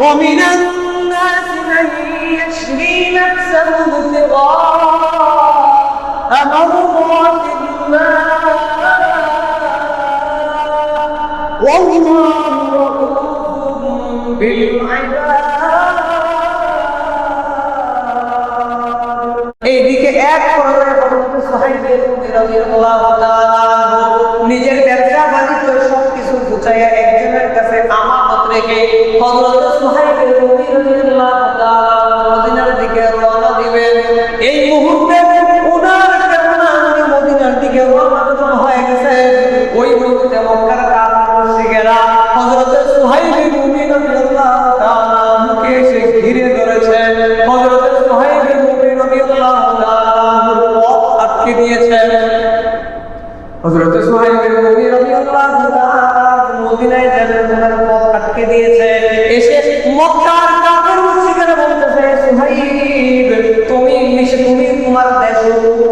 ومن الناس من يشري نفسه ابتغاء مرضات الله والله رؤوف بالعباد এইদিকে এক পর্যায়ে হযরত সুহাইব রাদিয়াল্লাহু তাআলা নিজের ব্যবসা বাণিজ্য সবকিছু গুছাইয়া একজনের কাছে আমানত রেখে হযরত সুহাইব রাদিয়াল্লাহু তাআলা মদিনার দিকে রওনা দিবেন। এই মুহূর্তে ওনার কেমন মদিনার দিকে রওনা যখন হয়ে গেছে, ওই মুহূর্তে মক্কার কাফের মুশরিকেরা হযরত সুহাইব রাদিয়াল্লাহু তাআলা মুখে এসে ঘিরে ধরেছে। হযরত সুহাইব রাদিয়াল্লাহু তাআলা পথ আটকে দিয়েছেন। হযরত সুহাইব রাদিয়াল্লাহু তাআলা মদিনায় যাবেন, ওনার পথ আটকে দিয়েছে। এসে মক্কার কাফের মুশরিকেরা বলতেছে, সুহাইব তুমি তোমার দেশ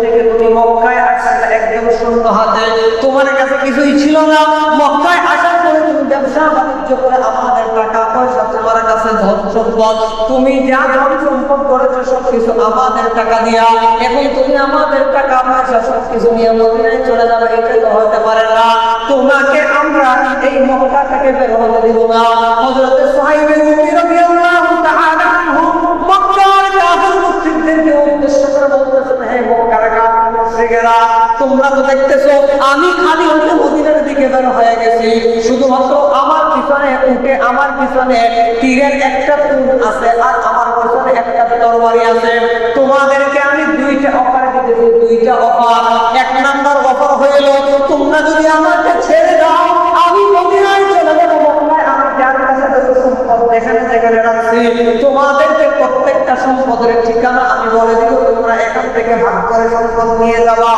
থেকে তুমি মক্কায় আসলে একদম শূন্য হাতে, তোমার কাছে কিছুই ছিল না। মক্কায় আসার পরে তুমি ব্যবসা বাণিজ্য করে আমাদের টাকা পয়সা, তোমার কাছে ধন সম্পদ, তুমি যা ধন সম্পদ করেছো সবকিছু আমাদের টাকা দিয়া, এখন তুমি আমাদের টাকা পয়সা সবকিছু নিয়ে মদিনায় চলে যাবে, এটা তো হতে পারে না। তোমাকে আমরা এই মক্কা থেকে বের হতে দিব না। হযরত সুহাইব রাদিয়াল্লাহু তাআলা আনহু মক্কার কাফের মুশরিকদেরকে উদ্দেশ্য করে বলতেছেন, হে মক্কার কাফের মুশরিকেরা, তোমরা তো দেখতেছো আমি খালি হতে মদিনার দিকে বের হয়ে গেছি, শুধুমাত্র আমার পিছনে উঠে আমার পিছনে তীরের একটা তুন আছে আর আমার পিছনে একটা তরবারি আছে। তোমাদেরকে আমি দুইটা অফার দিতেছি, দুইটা অফার। এক নাম্বার অফার হইল, তোমরা যদি আমাকে ছেড়ে দাও আমি মদিনায় চলে যাব। মক্কায় আমি যার কাছে যত সম্পদ যেখানে যেখানে রাখছি তোমাদেরকে প্রত্যেকটা সম্পদের ঠিকানা আমি বলে দিব, তোমরা এখান থেকে ভাগ করে সম্পদ নিয়ে যাবা।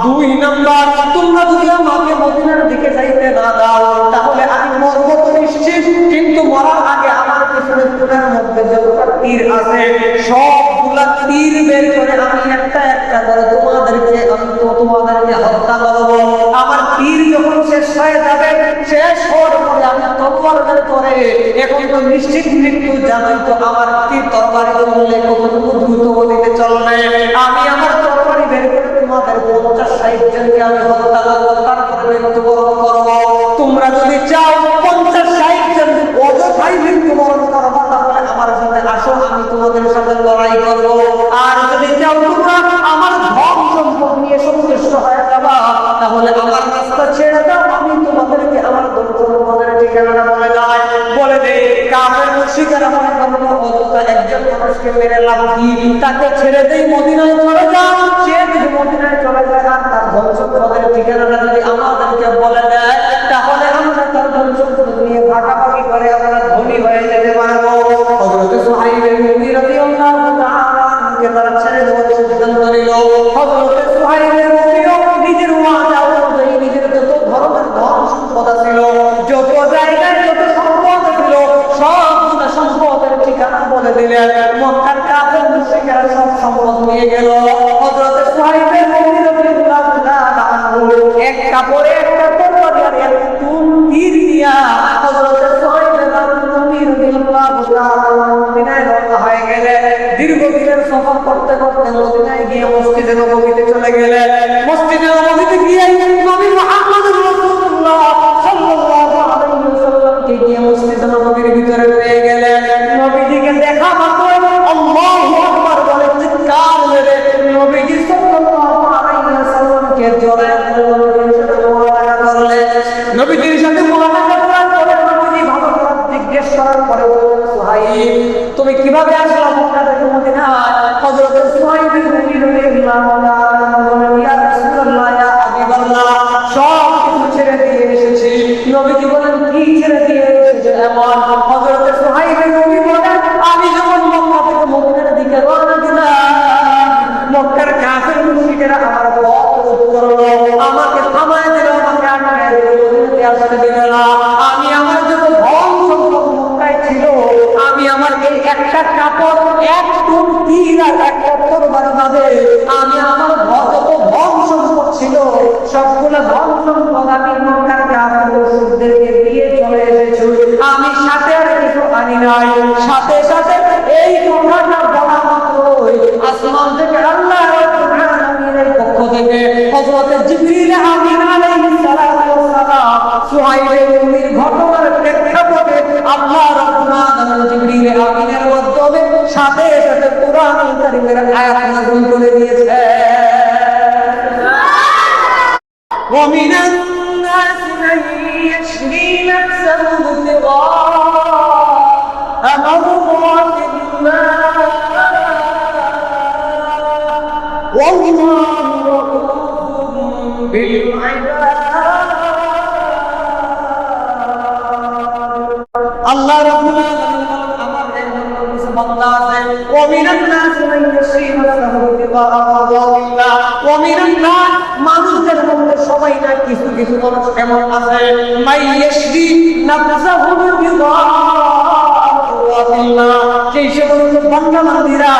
দুই নাম্বার, তোমরা যদি আমাকে মদিনার দিকে যাইতে না দাও তাহলে আমি মরবো তো নিশ্চিত, কিন্তু মরার আগে আমার পিছনে তুলের মধ্যে যতটা তীর আছে সবগুলা তীর বের করে আমি একটা একটা করে তোমাদেরকে হত্যা করবো। আমার তীর যখন শেষ হয়ে যাবে, শেষ হওয়ার পরে আমি তরবার বের করে, এখন তো নিশ্চিত মৃত্যু জানোই তো, আমার তীর তরবারি বললে কতটুকু দ্রুত গতিতে চলবে। আমি আমার তরবারি বের করে তোমাদের 50-60 জনকে আমি হত্যা করবো, তারপরে মৃত্যুবরণ করবো। তোমরা যদি চাও 50-60 জন অযথাই মৃত্যুবরণ করবা তাহলে আমার সাথে আসো, আমি তোমাদের সাথে লড়াই করবো। আর যদি চাও তোমরা আমার ধন সম্পদ নিয়ে সন্তুষ্ট হয়ে যাবা তাহলে আমার রাস্তা ছেড়ে দাও, আমি তোমাদেরকে আমার ধন সম্পদের ঠিকানা বলে দেই। কাফের মুশরিকেরা মনে করলো অযথা একজন মানুষকে মেরে লাভ কি, তাকে ছেড়ে দেই, মদিনায় চলে যাও। সে যদি মদিনায় চলে যায় আর তার ধন সম্পদের ঠিকানাটা যদি আমাদেরকে বলে দেয় তাহলে আমরা তার ধন সম্পদ নিয়ে ভাগাভাগি করে আমরা ধনী হয়ে যেতে পারবো। হযরত সুহাইব রাদিয়াল্লাহু তাআলা কে তারা ছেড়ে দেওয়ার সিদ্ধান্ত নিল। হযরত সুহাইব নিজের ওয়াদা অনুযায়ী নিজের যত ধরনের ধন সম্পদ ছিল, যত জায়গায় যত সম্পদ ছিল সবগুলো সম্পদের ঠিকানা বলে দিলেন। মক্কার কাফের মুশরিকরা সব সম্পদ নিয়ে গেল। হযরত সুহাইব রাদিয়াল্লাহু তাআলা আনহু এক কাপড়ে একটা তরবারি আর এক তুন তীর দিয়া হযরত সুহাইব রাদিয়াল্লাহু তাআলা মদিনায় রওনা হয়ে গেলেন। দীর্ঘদিনের সফর করতে করতে মদিনায় গিয়ে মসজিদে নববীতে চলে গেলেন। মসজিদে নববীতে গিয়ে নবী মুহাম্মদুর রাসূলুল্লাহ সাল্লাল্লাহু আলাইহি ওয়াসাল্লামকে গিয়ে মসজিদে নববীর ভিতরে পেয়ে গেলেন। নবীজিকে দেখা মাত্র আল্লাহু আকবার বলে চিৎকার মেরে নবীজি সাল্লাল্লাহু আলাইহি ওয়াসাল্লামকে জড়ায় ধরে নবীজির সাথে মুলাকাত করলেন। নবীজির সাথে মুলাকাত করার পরে নবীজি ভালো করে জিজ্ঞেস করার পরে বললেন, সুহাইব তুমি কিভাবে আসলে মক্কা থেকে মদিনায়? হযরত সুহাইব রাদিয়াল্লাহু তাআলা বলেন, ইয়া রাসূলুল্লাহ, ইয়া হাবিবাল্লাহ, সব কিছু ছেড়ে দিয়ে এসেছি। নবীজি বলেন, কি ছেড়ে দিয়ে এসেছো এমন? হযরত সুহাইব বলেন, আমি যখন মক্কা থেকে মদিনার দিকে রওনা দিলাম, মক্কার কাফের মুশরিকেরা আমার পথ রোধ করলো, আমাকে থামায় দিল, আমাকে আটকায় দিল, মদিনাতে আসতে দিল না। আমি আমার যত ধন সম্পদ মক্কায় ছিল আমি আমার এই একটা কাপড়, এক তুন তীর আর একটা তরবারি বাদে আমি আমার যত ধন সম্পদ ছিল সবগুলো ধন সম্পদ আমি মক্কার কাফের মুশরিকদেরকে দিয়ে চলে এসেছি। আমি সাথে আর কিছু আনি নাই। সাথে সাথে এই কথাটা বলা মাত্রই আসমান থেকে আল্লাহ রাব্বুল আলামিনের পক্ষ থেকে হযরত জিবরিল আমিন আলাইহিস সালাতু ওয়াস সালাম সুহাইবের মুমির ঘটনার প্রেক্ষাপটে আল্লাহ রাব্বুল আলামিন জিবরিল আমিনের মাধ্যমে সাথে সাথে কোরআনুল কারীমের আয়াত নাযিল করে দিয়েছে। ومن الناس من يشري نفسه ابتغاء مرضات الله والله رؤوف بالعباد الله رب ومن الناس من يشري نفسه ابتغاء مرضات الله ومن الناس মানুষদের মধ্যে সবাই না কিছু কিছু মানুষ এমন আছে মাইয়াশরি নাফসাহু বিল্লাহ, সেই সমস্ত বান্দা বান্দীরা,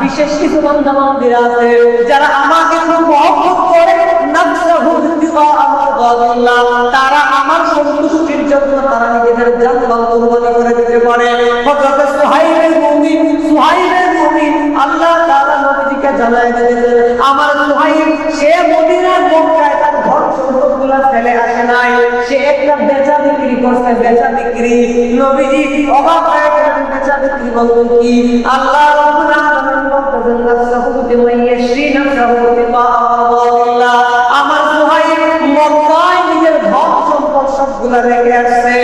বিশেষ কিছু বান্দা বান্দীরা আছে যারা আমাকে খুব মহব্বত করে, নাফসাহু বিল্লাহ, তারা আমার সন্তুষ্টির জন্য তারা নিজেদের জান মাল কুরবানি করে দিতে পারে। হযরত সুহাইবের মুমিন আল্লাহ তাআলা নবীজিকে জানায় দিয়েছেন, আমার সুহাইব সে মদিনার মক্কায় তার ঘর সম্পদগুলো ফেলে আসে নাই, সে একটা বেচা বিক্রি করছে, বেচা বিক্রি। নবীজি অবাক হয়ে গেলেন, বেচা বিক্রি বলতে কি? আল্লাহ রাব্বুল আলামিন বলতেছেন নাফসাহু বিমাইয়াশরি নাফসাহু বিমাআল্লাহ, আমার সুহাইব মক্কায় নিজের ঘর সম্পদ সবগুলা রেখে আসছে,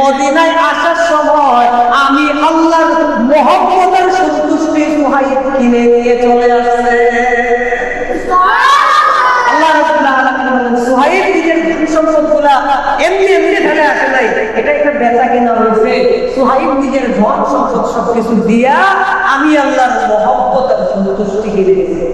মদিনায় আসার সময় আমি আল্লাহর মহব্বতের সন্তুষ্টি সুহাইব কিনে নিয়ে চলে আসছে। আল্লাহ রাব্বুল আলামিন বলেন সুহাইব নিজের সম্পদগুলা এমনি এমনি ফেলে আসে নাই, এটা একটা বেচা কেনা হয়েছে। সুহাইব নিজের ধন সম্পদ সবকিছু দিয়া আমি আল্লাহর মহব্বত আর সন্তুষ্টি কিনে নিয়েছি।